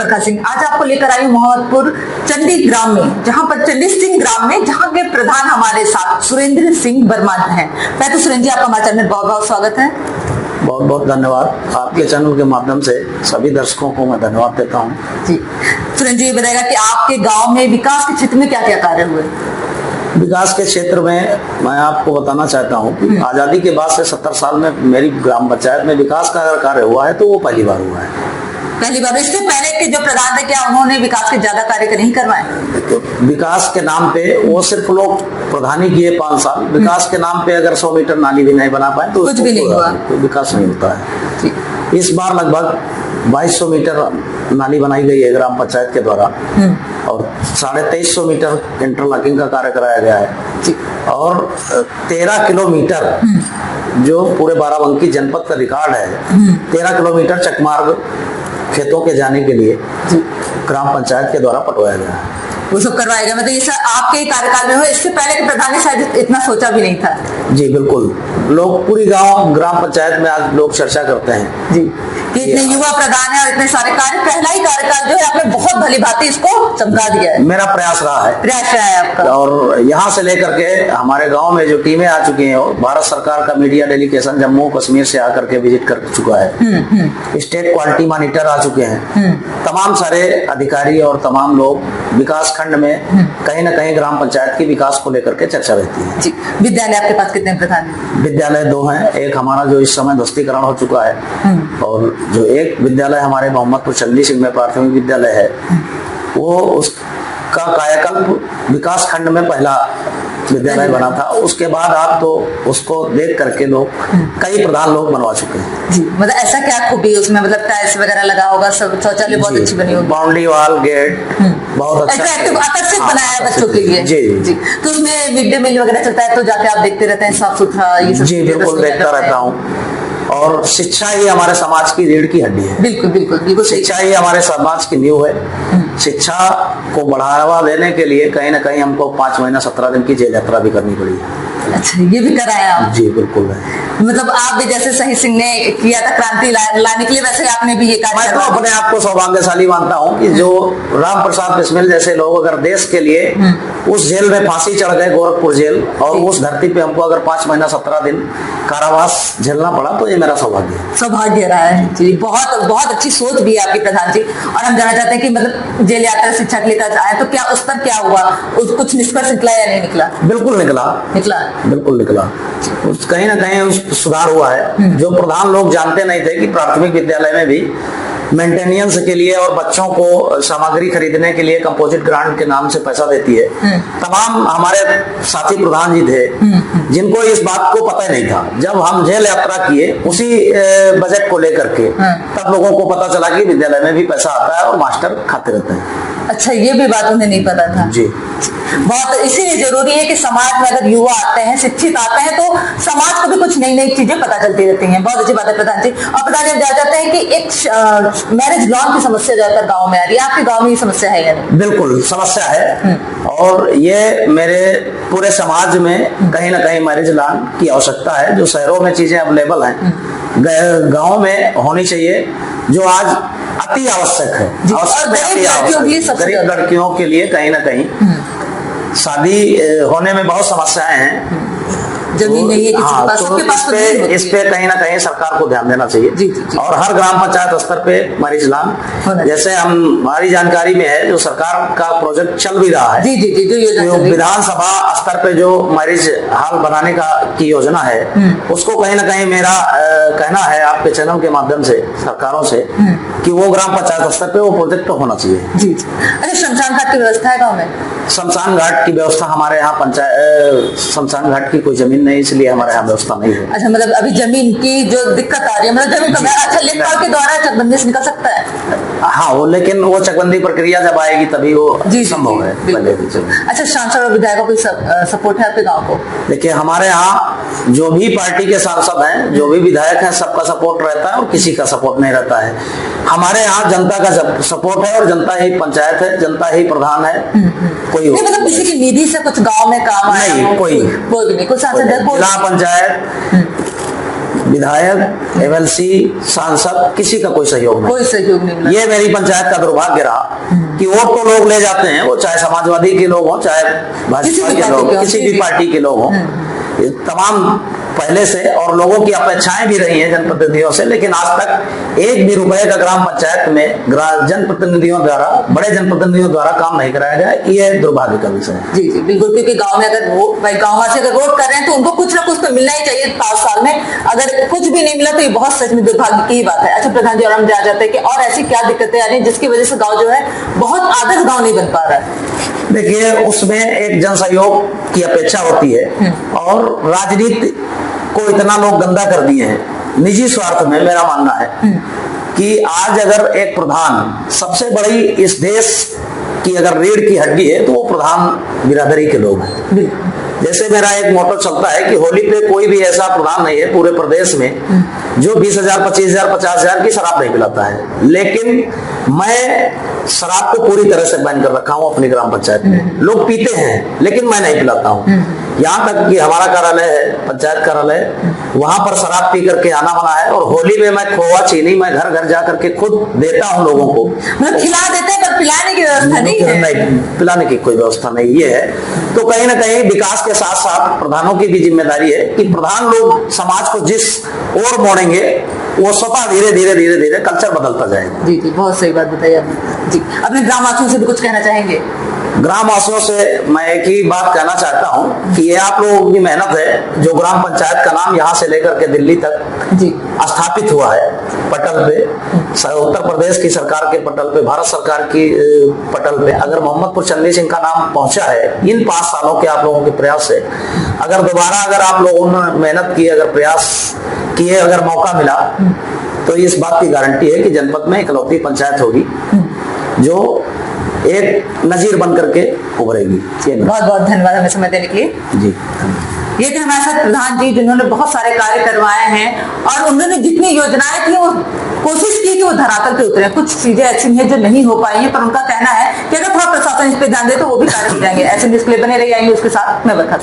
बरखा सिंह, आज आपको लेकर आई हूँ मोहम्मदपुर चंडी ग्राम में, जहाँ पर चंडी सिंह ग्राम में, जहाँ के प्रधान हमारे साथ सुरेंद्र सिंह वर्मा हैं। पहले तो सुरेंद्र जी, आपका हमारे चैनल में बहुत बहुत स्वागत है। बहुत बहुत धन्यवाद। आपके चैनल के माध्यम से सभी दर्शकों को मैं धन्यवाद देता हूँ। जी, सुरेंद्र जी ये बताएगा कि आपके गांव में विकास के क्षेत्र में क्या क्या कार्य हुए? विकास के क्षेत्र में मैं आपको बताना चाहता हूँ कि आजादी के बाद से 70 साल में मेरी ग्राम पंचायत में विकास का अगर कार्य हुआ है तो वो पहली बार हुआ है। पहली बार? इससे पहले के जो प्रधान थे, क्या उन्होंने विकास के ज्यादा कार्य नहीं करवाए? तो विकास के नाम पे वो सिर्फ लोग प्रधानी किए 5 साल। विकास के नाम पे अगर 100 मीटर नाली भी नहीं बना पाए तो कुछ भी नहीं हुआ, तो विकास नहीं होता है। इस बार लगभग 2200 मीटर नाली बनाई गई है ग्राम पंचायत के द्वारा और 2350 मीटर इंटरलॉकिंग का कार्य कराया गया है और 13 किलोमीटर जो पूरे बाराबंकी जनपद का रिकॉर्ड है, 13 किलोमीटर चकमार्ग खेतों के जाने के लिए ग्राम पंचायत के द्वारा पटवाया गया है। वो सब करवाया गया, मतलब ये सब आपके कार्यकाल में हुआ? इससे पहले के प्रधान ने शायद इतना सोचा भी नहीं था। जी बिल्कुल, लोग पूरी ग्राम पंचायत में आज लोग चर्चा करते हैं जी कि इतने युवा प्रधान है और इतने सारे कार्य, पहला ही कार्यकाल जो है आपने बहुत भली भांति इसको चमका दिया है। मेरा प्रयास रहा है आपका। और यहाँ से लेकर के हमारे गांव में जो टीमें आ चुकी हैं, भारत सरकार का मीडिया डेलीगेशन जम्मू कश्मीर से आकर के विजिट कर चुका है। स्टेट क्वालिटी मॉनिटर आ चुके हैं। तमाम सारे अधिकारी और तमाम लोग विकास खंड में कहीं न कहीं ग्राम पंचायत के विकास को लेकर के चर्चा रहती है। जी, विद्यालय आपके पास कितने प्रधान हैं? विद्यालय 2 हैं। एक हमारा जो इस समय ध्वस्तीकरण हो चुका है और जो एक विद्यालय हमारे मोहम्मदपुर चंडी सिंह में प्राथमिक विद्यालय है, वो उसका कायाकल्प विकास खंड में पहला विद्यालय बना था। उसके बाद आप तो उसको देख करके लोग कई प्रधान लोग बनवा चुके हैं। जी, मतलब ऐसा क्या खूबी है उसमें? मतलब टाइल्स वगैरह लगा होगा, सब शौचालय बहुत अच्छी बनी होगी, बाउंड्री वाल, गेट बहुत अच्छा आकर्षित बनाया है बच्चों के लिए। जी जी। तो उसमें मिड डे मील वगैरह चलता है, तो जाके आप देखते रहते हैं साफ सुथरा ये सब? जी बिल्कुल, देखता रहता हूँ। और शिक्षा ही हमारे समाज की रीढ़ की हड्डी है। बिल्कुल बिल्कुल बिल्कुल, शिक्षा ही हमारे समाज की नींव है। शिक्षा को बढ़ावा देने के लिए कहीं ना कहीं हमको 5 महीना 17 दिन की जेल यात्रा भी करनी पड़ी। अच्छा, ये भी कराया आप? जी बिल्कुल। मतलब आप भी जैसे शहीद सिंह ने किया था क्रांति लाने के लिए, वैसे आपने भी ये कार्य? मैं तो अपने आप को सौभाग्यशाली मानता हूँ कि जो राम प्रसाद बिस्मिल जैसे लोग अगर देश के लिए उस जेल में फांसी चढ़ गए, गोरखपुर जेल, और उस धरती पे हमको अगर 5 महीना 17 दिन कारावास झेलना पड़ा, तो ये मेरा सौभाग्य रहा है। जी, बहुत बहुत अच्छी सोच भी है आपकी प्रधान जी। और हम जानना चाहते हैं कि मतलब जेल यात्रा शिक्षा के लिए आए तो क्या उस पर क्या हुआ, कुछ निष्कर्ष निकला या नहीं निकला? बिल्कुल निकला। बिल्कुल निकला। कहीं ना कहीं सुधार हुआ है। जो प्रधान लोग जानते नहीं थे कि प्राथमिक विद्यालय में भी मेंटेनेंस के लिए और बच्चों को सामग्री खरीदने के लिए कंपोजिट ग्रांट के नाम से पैसा देती है। तमाम हमारे साथी प्रधान जी थे जिनको इस बात को पता ही नहीं था। जब हम जेल यात्रा किए उसी बजट को लेकर के, तब लोगों को पता चला कि विद्यालय में भी पैसा आता है और मास्टर खाते रहते हैं। अच्छा, ये भी बात उन्हें नहीं पता था। जी, बहुत इसीलिए जरूरी है कि समाज में अगर युवा आते हैं, शिक्षित आते हैं, तो समाज को भी कुछ नई नई चीजें पता चलती रहती हैं। बहुत अच्छी बात है प्रधान जी। और प्रधान जी जाते हैं कि एक मैरिज लॉन की समस्या ज्यादातर गाँव में आ रही है, आपके गाँव में ये समस्या है या नहीं? बिल्कुल समस्या है और ये मेरे पूरे समाज में कहीं ना कहीं मैरिज लॉन की आवश्यकता है। जो शहरों में चीजें अवेलेबल हैं, गाँव में होनी चाहिए, जो आज अति आवश्यक है। गरीब लड़कियों के लिए कहीं ना कहीं शादी होने में बहुत समस्याएं हैं। जमीन नहीं है किसी के पास, सबके पास इस पे कहीं ना कहीं सरकार को ध्यान देना चाहिए। जी, जी। और हर ग्राम पंचायत स्तर पे मैरिज लॉन, जैसे हमारी जानकारी में है, जो सरकार का प्रोजेक्ट चल भी रहा है। जी जी जी, जो विधानसभा स्तर पे जो मैरिज हॉल बनाने की योजना है, उसको कहीं ना कहीं मेरा कहना है आपके चैनल के माध्यम से सरकारों से कि वो ग्राम पंचायत स्तर पे वो प्रोजेक्ट होना चाहिए। जी। अच्छा, शमशान घाट की व्यवस्था है गाँव में? शमशान घाट की व्यवस्था हमारे यहाँ पंचायत, शमशान घाट की कोई जमीन नहीं, इसलिए हमारे यहाँ व्यवस्था नहीं है। अच्छा, मतलब अभी जमीन की जो दिक्कत आ रही है, मतलब जमीन अच्छा लेखपाल के द्वारा चकबंदी से निकल सकता है? हाँ, वो लेकिन वो चकबंदी प्रक्रिया जब आएगी तभी वो संभव है। अच्छा, सांसद और विधायकों की सपोर्ट है आपके गाँव को? देखिए, हमारे यहाँ जो भी पार्टी के सांसद हैं, जो भी विधायक हैं, सबका सपोर्ट रहता है और किसी का सपोर्ट नहीं रहता है। हमारे यहाँ जनता का सपोर्ट है और जनता ही पंचायत है, जनता ही प्रधान है। कोई मतलब किसी की निधि से कुछ गांव में काम नहीं, कोई भी नहीं, कोई सांसद, जिला पंचायत विधायक, एमएलसी, सांसद, किसी का कोई सहयोग नहीं। कोई सहयोग नहीं मिला। ये मेरी पंचायत का दुर्भाग्य रहा कि वोट तो लोग ले जाते हैं, वो चाहे समाजवादी के लोग हों, चाहे भाजपा के लोग, किसी भी पार्टी के लोग हों, तमाम पहले से और लोगों की अपेक्षाएं भी रही हैं जनप्रतिनिधियों से, लेकिन आज तक एक भी रुपए का ग्राम पंचायत में जनप्रतिनिधियों द्वारा, बड़े जनप्रतिनिधियों द्वारा काम नहीं कराया गया। ये दुर्भाग्य का विषय है। जी जी बिल्कुल, क्योंकि गांव में अगर गांववासी अगर वोट कर रहे हैं तो उनको कुछ ना कुछ तो मिलना ही चाहिए 5 साल में। अगर कुछ भी नहीं मिला तो ये बहुत सच में दुर्भाग्य की बात है। अच्छा प्रधान जी, और हम जाते हैं कि और ऐसी क्या दिक्कतें आ रही है जिसकी वजह से गाँव जो है बहुत आदर्श गाँव नहीं बन पा रहा है? देखिए, उसमें एक जन सहयोग की अपेक्षा होती है और राजनीति को इतना लोग गंदा कर दिए हैं निजी स्वार्थ में। मेरा मानना है कि आज अगर एक प्रधान, सबसे बड़ी इस देश की अगर रीढ़ की हड्डी है तो वो प्रधान बिरादरी के लोग हैं। जैसे मेरा एक मोटो चलता है कि होली पे कोई भी ऐसा प्रधान नहीं है पूरे प्रदेश में जो 20,000, 25,000, 50,000 की शराब नहीं पिलाता है, लेकिन मैं शराब को पूरी तरह से बैन कर रखा हूं अपनी ग्राम पंचायत में। लोग पीते हैं लेकिन मैं नहीं पिलाता हूं। यहाँ तक कि हमारा कार्यालय है, पंचायत कार्यालय, वहां पर शराब पी करके आना मना है और होली में मैं खोआ चीनी मैं घर घर जा करके खुद देता हूं लोगों को। मतलब खिला देते हैं पर पिलाने की व्यवस्था नहीं है। नहीं, पिलाने की कोई व्यवस्था नहीं। ये है तो कहीं ना कहीं विकास के साथ साथ प्रधानों की भी जिम्मेदारी है कि प्रधान लोग समाज को जिस ओर मोड़ेंगे वो स्वतः धीरे धीरे धीरे धीरे कल्चर बदलता जाएगा। जी जी, बहुत सही बात बताई आपने। जी, अपने ग्रामवासियों से भी कुछ कहना चाहेंगे? ग्रामवासियों से मैं एक ही बात कहना चाहता हूं कि ये आप लोगों की मेहनत है जो ग्राम पंचायत का नाम यहाँ से लेकर के दिल्ली तक जी स्थापित हुआ है पटल पे, उत्तर प्रदेश की सरकार के पटल पे, भारत सरकार की पटल पे अगर मोहम्मदपुर चंदी सिंह का नाम पहुंचा है इन 5 सालों के आप लोगों के प्रयास से, अगर दोबारा अगर आप लोगों ने मेहनत की, अगर प्रयास किए, अगर मौका मिला तो इस बात की गारंटी है कि जनपद में इकलौती पंचायत होगी जो एक नजीर बन करके उभरेगी। बहुत बहुत धन्यवाद हमें समय देने के लिए। जी, ये थे हमारे साथ प्रधान जी जिन्होंने बहुत सारे कार्य करवाए हैं और उन्होंने जितनी योजनाएं थी वो कोशिश की कि वो धरातल पे उतरे। कुछ चीजें ऐसी हैं जो नहीं हो पाई हैं, पर उनका कहना है कि अगर थोड़ा प्रशासन इस पे ध्यान दे तो वो भी कार्य हो जाएंगे। ऐसे डिस्प्ले बने रह जाएंगे। उसके साथ मैं बरखा।